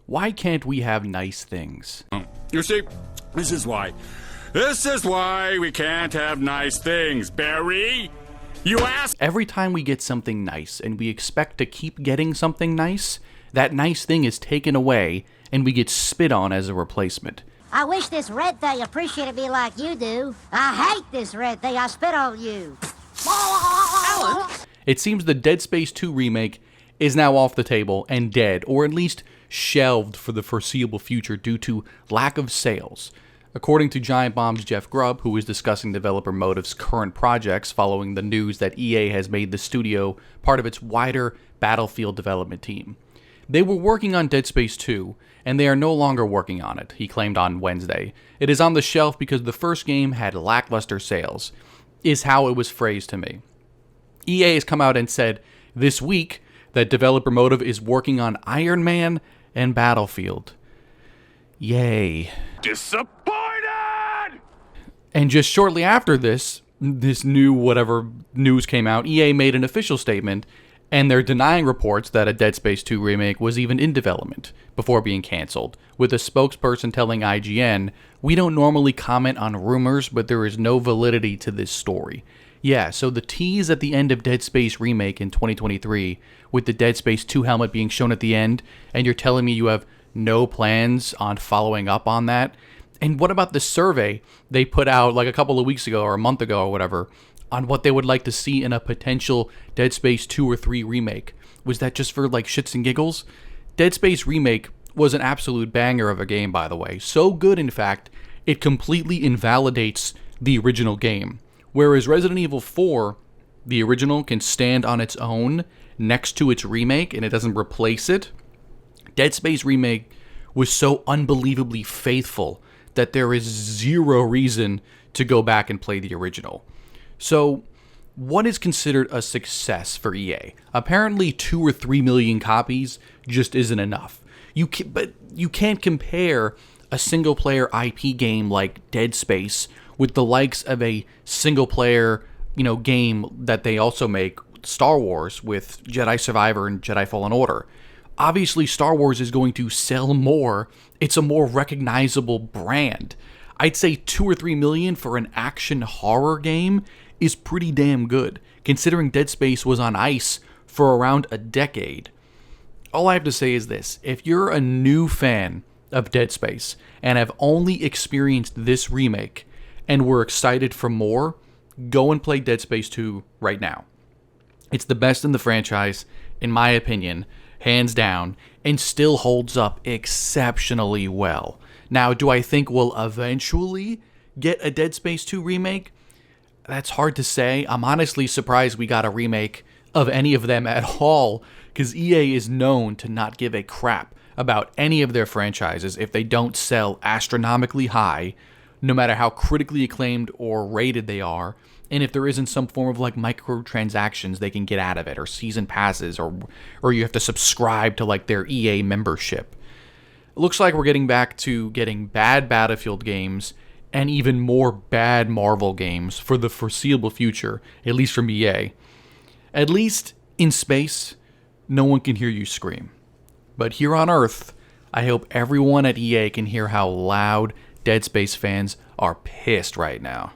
Why can't we have nice things? You see, this is why. This is why we can't have nice things, Barry. You ask. Every time we get something nice and we expect to keep getting something nice, that nice thing is taken away and we get spit on as a replacement. I wish this red thing appreciated me like you do. I hate this red thing. I spit on you. Alan? It seems the Dead Space 2 remake is now off the table and dead, or at least shelved for the foreseeable future due to lack of sales. According to Giant Bomb's Jeff Grubb, who is discussing developer Motive's current projects following the news that EA has made the studio part of its wider Battlefield development team. They were working on Dead Space 2, and they are no longer working on it, he claimed on Wednesday. It is on the shelf because the first game had lackluster sales, is how it was phrased to me. EA has come out and said this week that developer Motive is working on Iron Man and Battlefield. Yay. Disappointed! And just shortly after this new whatever news came out, EA made an official statement, and they're denying reports that a Dead Space 2 remake was even in development before being canceled, with a spokesperson telling IGN, "We don't normally comment on rumors, but there is no validity to this story." Yeah, so the tease at the end of Dead Space Remake in 2023, with the Dead Space 2 helmet being shown at the end, and you're telling me you have no plans on following up on that? And what about the survey they put out like a couple of weeks ago or a month ago or whatever on what they would like to see in a potential Dead Space 2 or 3 remake? Was that just for like shits and giggles? Dead Space Remake was an absolute banger of a game, by the way. So good, in fact, it completely invalidates the original game. Whereas Resident Evil 4, the original, can stand on its own next to its remake and it doesn't replace it, Dead Space Remake was so unbelievably faithful that there is zero reason to go back and play the original. So, what is considered a success for EA? Apparently 2 or 3 million copies just isn't enough. But you can't compare a single-player IP game like Dead Space with the likes of a single-player, game that they also make, Star Wars, with Jedi Survivor and Jedi Fallen Order. Obviously, Star Wars is going to sell more. It's a more recognizable brand. I'd say 2 or 3 million for an action horror game is pretty damn good, considering Dead Space was on ice for around a decade. All I have to say is this: if you're a new fan of Dead Space and have only experienced this remake and were excited for more, go and play Dead Space 2 right now. It's the best in the franchise, in my opinion, hands down, and still holds up exceptionally well. Now, do I think we'll eventually get a Dead Space 2 remake? That's hard to say. I'm honestly surprised we got a remake of any of them at all, because EA is known to not give a crap about any of their franchises if they don't sell astronomically high, no matter how critically acclaimed or rated they are, and if there isn't some form of like microtransactions they can get out of it, or season passes, or you have to subscribe to like their EA membership. It looks like we're getting back to getting bad Battlefield games and even more bad Marvel games for the foreseeable future, at least from EA. At least in space, no one can hear you scream. But here on Earth, I hope everyone at EA can hear how loud Dead Space fans are pissed right now.